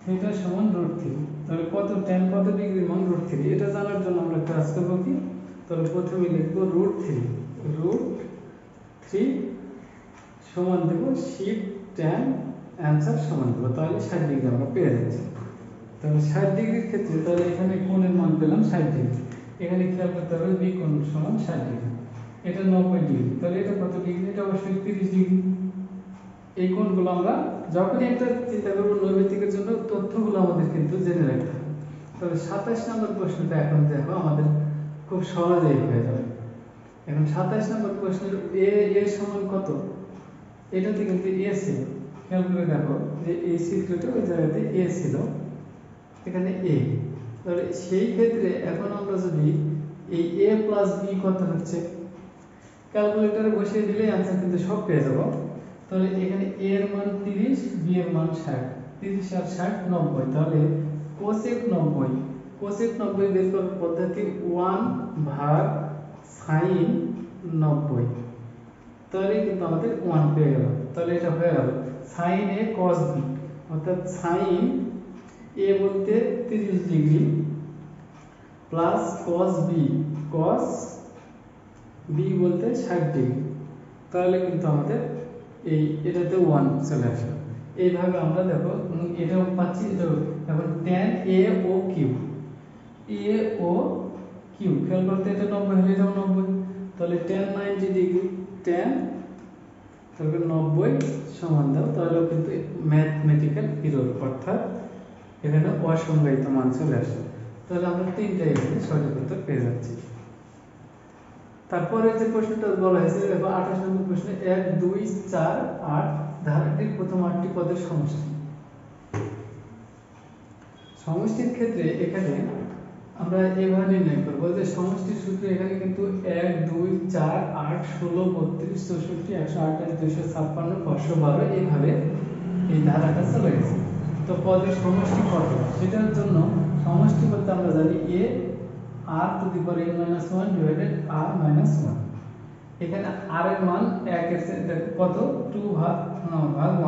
থিটা সমান √3, তাহলে কত tan কত ডিগ্রি মান? √3। এটা জানার জন্য আমরা কাজ করব কি, তাহলে প্রথমে লিখব √3 সমান দেব শিফট tan অ্যানসার সমান দেব, তাহলে 60 ডিগ্রি আমরা পেয়ে যাচ্ছি। তাহলে 60 ডিগ্রির ক্ষেত্রে তাহলে এখানে কোণের মান পেলাম 60 ডিগ্রি। এখানে খেয়াল করতে হবে বি কোণ সমান 60 ডিগ্রি, এটা 90 ডিগ্রি, তাহলে এটা কত ডিগ্রি? এটা অবশ্যই 30 ডিগ্রি। এই কোণগুলো আমরা যখনই একটা চিন্তা করব নৈমিত্তিকের জন্য তথ্যগুলো আমাদের কিন্তু জেনে রাখতে হবে। তাহলে 27 নম্বর প্রশ্নটা এখন দেখো আমাদের খুব সহজেই হয়ে যাবে। এখন 27 নম্বর প্রশ্নের এ সমান কত? এটাতে কিন্তু এ ছিল, খেয়াল করে দেখো যে এই চিত্রটা ওই জায়গাতে এ ছিল, এখানে এ, তাহলে সেই ক্ষেত্রে এখন আমরা যদি এই a প্লাস b কত হচ্ছে ক্যালকুলেটরে বসিয়ে দিলে आंसर কিন্তু সব পেয়ে যাব। তাহলে এখানে a এর মান 30, b এর মান 60, 30 আর 60 90, তাহলে cosec 90 বের করার পদ্ধতি 1 ভাগ sin 90, তাহলে কিন্তু আমাদের 1 পেয়ে গেল। তাহলে এটা হয়ে গেল sin a cos b, অর্থাৎ sin a বলতে 30 ডিগ্রি প্লাস cos b বলতে 60 ডিগ্রি, তাহলে কিন্তু আমাদের এই এটাতে 1 চলে আসে। এইভাবে আমরা দেখো এটাও পাচ্ছি, এটা এখন tan a ও q, খেয়াল করতে এটা 90 হলে এটাও 90, তাহলে tan 90 ডিগ্রি tan তাহলে 90 সমান দাও, তাহলে কিন্তু ম্যাথমেটিক্যাল এরর অর্থাৎ এখানে অসংজ্ঞায়িত মান চলে আসে। তাহলে আমরা তিনটাই এখানে সঠিক উত্তর পেয়ে যাচ্ছি। তারপরে যে প্রশ্নটা বলা হয়েছে দেখো 28 নম্বর প্রশ্নে 1 2 4 8 ধারাটির প্রথম 8টি পদের সমষ্টি। সমষ্টির ক্ষেত্রে এখানে আমরা এভাবে নির্ণয় করব যে সমষ্টির সূত্র এখানে কিন্তু 1 2 4 8 16 32 64 128 256 512 এইভাবে এই ধারাটা চলে গেছে। তো পদের সমষ্টি কত সেটার জন্য সমষ্টি বলতে আমরা জানি a r to the power n-1 divided r - 1। এখানে r এর মান 1 এর সাথে কত 2 ভাগ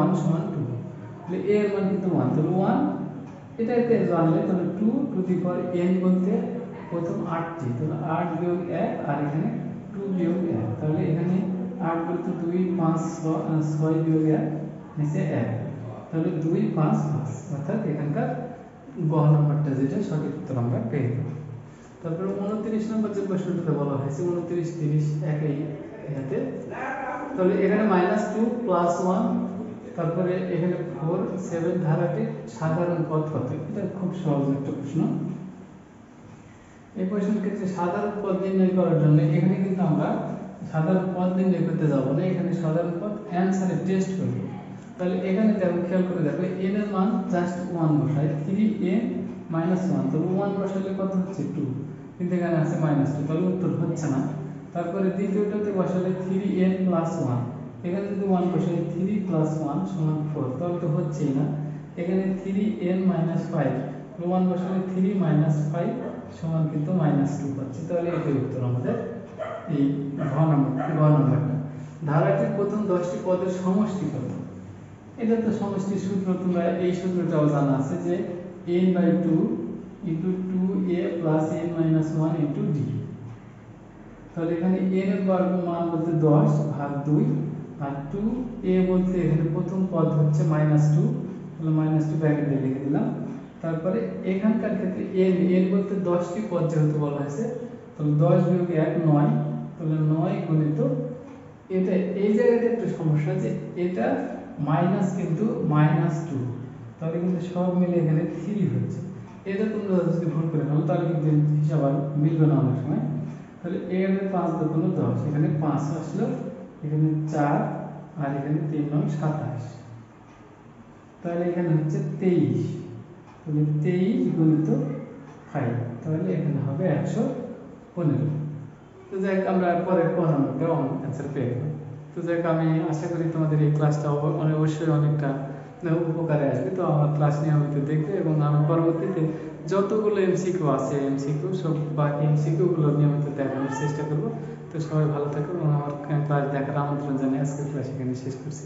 1 সমান 2, তাহলে a এর মান কিন্তু 1, তাহলে 1 এটাকে জানলে তাহলে 2 টু দি পাওয়ার n বলতে প্রথম 8টি, তাহলে 8 বিয়োগ 1 আর এখানে 2 বিয়োগ 1, তাহলে এখানে 8 বলতে 2 5 6 বিয়োগ 1 নিচে 1, তাহলে 2 5 5, অর্থাৎ এখানকার গ নম্বরটা যেটা সঠিক উত্তর আমরা পেয়ে গেলাম। তারপরে 29 নম্বর যে প্রশ্নটা বলা হয়েছে 29 30 একই হাতে, তাহলে এখানে -2 +1, তারপরে এখানে 4 7 ধারাটির সাধারণ পদ কত? এটা খুব সহজ একটা প্রশ্ন। এই প্রশ্নের ক্ষেত্রে সাধারণ পদ নির্ণয় করার জন্য এখানে কিন্তু আমরা সাধারণ পদ নির্ণয় করতে যাব না, এখানে সাধারণ পদ অ্যানসারে টেস্ট করব। তাহলে এখানে দেখো খেয়াল করে দেখো n এর মান জাস্ট 1 বসাই 3n - 1, তাহলে 1 বসালে কত হচ্ছে 2, কিন্তু এখানে আছে -2, তাহলে উত্তর হচ্ছে না। তারপরে দ্বিতীয়টাতে বসালে 3n + 1, এখানে যদি 1 বসাই 3 + 1 = 4, তাহলে তো হচ্ছেই না। এখানে 3n - 5, 1 বসালে 3 - 5 সমান কিন্তু -2 পাচ্ছি, তাহলে এটাই উত্তর আমাদের এই ঘ নম্বরটা। ধারাটির প্রথম 10টি পদের সমষ্টি কত? এটা তো সমষ্টির সূত্র, তোমরা এই সূত্রটাও জানা আছে যে n/2 * 2a + n - 1 * d, তাহলে এখানে n এর বর্গ মান বলতে 10 ভাগ 2, আর 2a বলতে এখানে প্রথম পদ হচ্ছে -2, তাহলে -2 ব্র্যাকেট দিয়ে লিখে দিলাম। তারপরে এখানকার ক্ষেত্রে n বলতে 10টি পদ যেহেতু বলা হয়েছে, তাহলে 10 বিয়োগ 1 9, তাহলে 9 গুণিত এটা এই জায়গাতে একটু সমস্যা যে এটা মাইনাস কিন্তু -2, তাহলে কিন্তু সব মিলে এখানে 3 হচ্ছে। এটা তোমরা যদি ভুল করে নাও তাহলে কিন্তু হিসাব আর মিলবে না অনেক সময়। তাহলে এখানে 5 × 10, এখানে 5 আসলো, এখানে 4 আর এখানে 3 নং 27, তাহলে এখানে হচ্ছে 23, তাহলে 23 গুণিত 5, তাহলে এখানে হবে 115। তো যাই হোক আমরা পরে নম্বরটা অ্যান্সার পেয়ে গেলাম। তো যাই হোক আমি আশা করি তোমাদের এই ক্লাসটা অবশ্যই অনেকটা উপকারে আসবে। তো আমার ক্লাস নিয়মিত দেখবে এবং আমি পরবর্তীতে যতগুলো এমসিকিউ আছে এমসিকিউ সব বাকি এমসিকিউগুলো নিয়মিত দেখানোর চেষ্টা করবো। তো সবাই ভালো থাকো এবং আমার ক্লাস দেখার আমন্ত্রণ জানিয়ে আজকের ক্লাস এখানে শেষ করছি।